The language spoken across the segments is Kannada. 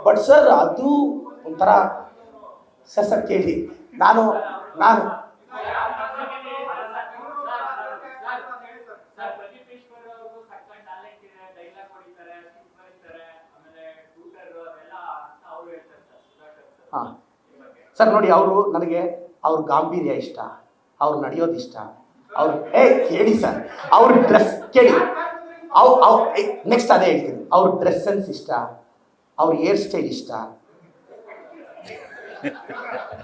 ಬಟ್ ಸರ್ ಅದು ಒಂಥರ ಸರ್ ಕೇಳಿ ನಾನು ಹಾಂ ಸರ್ ನೋಡಿ, ಅವರು ನನಗೆ ಅವ್ರ ಗಾಂಭೀರ್ಯ ಇಷ್ಟ, ಅವ್ರು ನಡೆಯೋದು ಇಷ್ಟ, ಅವ್ರು ಕೇಳಿ ಸರ್, ಅವ್ರ ಡ್ರೆಸ್ ಕೇಳಿ, ನೆಕ್ಸ್ಟ್ ಅದೇ ಹೇಳ್ತೀನಿ, ಅವ್ರ ಡ್ರೆಸ್ ಸೆನ್ಸ್ ಇಷ್ಟ, ಅವ್ರ ಹೇರ್ ಸ್ಟೈಲ್ ಇಷ್ಟ.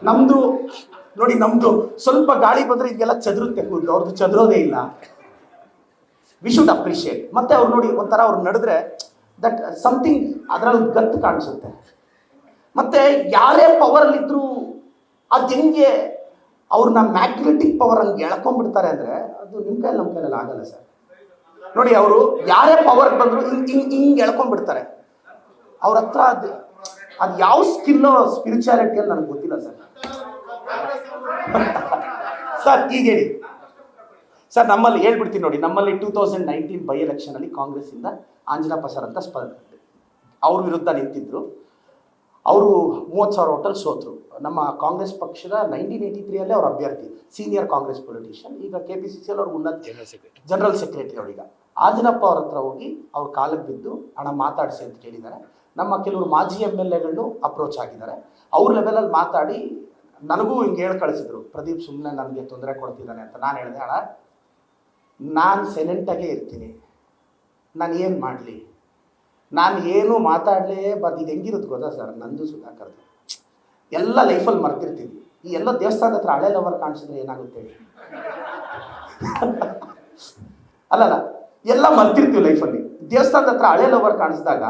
ನಮ್ದು ನೋಡಿ, ನಮ್ದು ಸ್ವಲ್ಪ ಗಾಳಿ ಬಂದ್ರೆ ಇದೆಲ್ಲ ಚದುರುತ್ತೆ ಕೂದಲು, ಅವ್ರದ್ದು ಚದುರೋದೇ ಇಲ್ಲ. We should appreciate. ಮತ್ತೆ ಅವ್ರು ನೋಡಿ ಒಂಥರ ಅವ್ರು ನಡೆದ್ರೆ ದಟ್ ಸಮಥಿಂಗ್ ಅದರಲ್ಲಿ ಗತ್ತು ಕಾಣಿಸುತ್ತೆ. ಮತ್ತೆ ಯಾರೇ ಪವರಲ್ಲಿದ್ದರೂ ಅದು ಹೆಂಗೆ ಅವ್ರನ್ನ ಮ್ಯಾಗ್ನೆಟಿಕ್ ಪವರ್ ಹಂಗೆ ಎಳ್ಕೊಂಡ್ಬಿಡ್ತಾರೆ ಅಂದರೆ ಅದು ನಿಮ್ಮ ಕೈಯಲ್ಲಿ ನಮ್ಮ ಕೈಯಲ್ಲಿ ಆಗಲ್ಲ ಸರ್. ನೋಡಿ, ಅವರು ಯಾರೇ ಪವರ್ಗೆ ಬಂದರೂ ಹಿಂಗೆ ಎಳ್ಕೊಂಡ್ಬಿಡ್ತಾರೆ. ಅವ್ರ ಹತ್ರ ಅದು ಯಾವ ಸ್ಕಿಲ್ಲೋ ಸ್ಪಿರಿಚುಯಾಲಿಟಿಯಲ್ಲಿ ನನಗೆ ಗೊತ್ತಿಲ್ಲ ಸರ್. ಸರ್ ಈಗ ಹೇಳಿ ಸರ್, ನಮ್ಮಲ್ಲಿ ಹೇಳ್ಬಿಡ್ತೀನಿ ನೋಡಿ, ನಮ್ಮಲ್ಲಿ 2019 ಬೈ ಎಲೆಕ್ಷನಲ್ಲಿ ಕಾಂಗ್ರೆಸ್ಸಿಂದ ಆಂಜನಪ್ಪ ಸರ್ ಅಂತ ಸ್ಪರ್ಧೆ, ಅವ್ರ ವಿರುದ್ಧ ನಿಂತಿದ್ರು. ಅವರು 30,000 ಓಟಲ್ಲಿ ಸೋತರು. ನಮ್ಮ ಕಾಂಗ್ರೆಸ್ ಪಕ್ಷದ 1983 ಅವ್ರ ಅಭ್ಯರ್ಥಿ, ಸೀನಿಯರ್ ಕಾಂಗ್ರೆಸ್ ಪೊಲಿಟಿಷಿಯನ್, ಈಗ KPCCಯಲ್ಲಿ ಅವ್ರ ಉನ್ನತ ಜನರಲ್ ಸೆಕ್ರೆಟರಿ. ಅವರೀಗ ಆಂಜನಪ್ಪ ಅವ್ರ ಹತ್ರ ಹೋಗಿ ಅವ್ರ ಕಾಲಕ್ಕೆ ಬಿದ್ದು ಹಣ ಮಾತಾಡಿಸಿ ಅಂತ ಕೇಳಿದ್ದಾರೆ. ನಮ್ಮ ಕೆಲವರು ಮಾಜಿ MLAಗಳನ್ನು ಅಪ್ರೋಚ್ ಆಗಿದ್ದಾರೆ. ಅವ್ರ ಲೆವೆಲಲ್ಲಿ ಮಾತಾಡಿ ನನಗೂ ಹಿಂಗೆ ಹೇಳಿ ಕಳಿಸಿದ್ರು, ಪ್ರದೀಪ್ ಸುಮ್ಮನೆ ನನಗೆ ತೊಂದರೆ ಕೊಡ್ತಿದ್ದಾನೆ ಅಂತ. ನಾನು ಹೇಳಿದೆ, ಅಣ್ಣ ನಾನು ಸೈಲೆಂಟಾಗೇ ಇರ್ತೀನಿ, ನಾನು ಏನು ಮಾಡಲಿ, ನಾನು ಏನು ಮಾತಾಡಲೇಬಾರ್ದು. ಇದು ಹೆಂಗಿರುತ್ತೆ ಗೊತ್ತಾ ಸರ್, ನಂದು ಸುಧಾಕರ್ದು ಎಲ್ಲ ಲೈಫಲ್ಲಿ ಮರ್ತಿರ್ತೀವಿ. ಈ ಎಲ್ಲ ದೇವಸ್ಥಾನದ ಹತ್ರ ಹಳೆ ಲವರ್ ಕಾಣಿಸಿದ್ರೆ ಏನಾಗುತ್ತೆ ಅಲ್ಲಲ್ಲ, ಎಲ್ಲ ಮರ್ತಿರ್ತೀವಿ ಲೈಫಲ್ಲಿ. ದೇವಸ್ಥಾನದ ಹತ್ರ ಹಳೆ ಲವರ್ ಕಾಣಿಸಿದಾಗ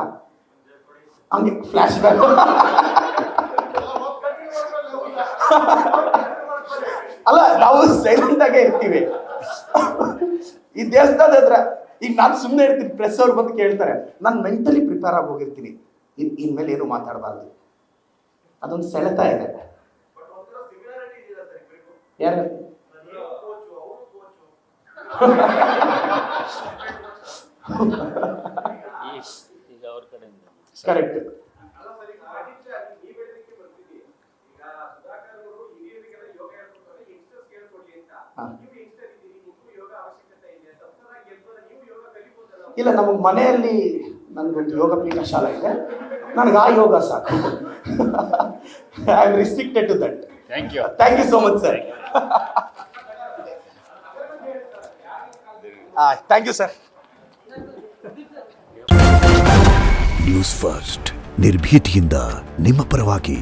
ಹಂಗೆ ಫ್ಲ್ಯಾಶ್ ಬ್ಯಾಕ್. ಅಲ್ಲ, ನಾವು ಸೈಲೆಂಟಾಗೇ ಇರ್ತೀವಿ. ಈ ದೇವಸ್ಥಾನದ ಹತ್ರ ಈಗ ನಾನು ಸುಮ್ಮನೆ ಇರ್ತೀನಿ, ಪ್ರೆಸ್ ಅವ್ರು ಬಂದು ಕೇಳ್ತಾರೆ, ನಾನು ಮೆಂಟಲಿ ಪ್ರಿಪೇರ್ ಆಗಿ ಹೋಗಿರ್ತೀನಿ, ಇನ್ಮೇಲೆ ಏನು ಮಾತಾಡಬಾರ್ದು. ಅದೊಂದು ಸೆಳೆತ ಇದೆ. ಯಾರು ಕರೆಕ್ಟ್. ಇಲ್ಲ, ನಮಗೆ ಮನೆಯಲ್ಲಿ ನನಗೊಂದು ಯೋಗ ಪೀಠ ಶಾಲೆ ಇದೆ, ನನಗೆ ಆ ಯೋಗ ಸಾಕು. I am restricted to that. Thank you so much sir. Thank you sir. News First, ನಿರ್ಭೀತಿಯಿಂದ ನಿಮ್ಮ ಪರವಾಗಿ.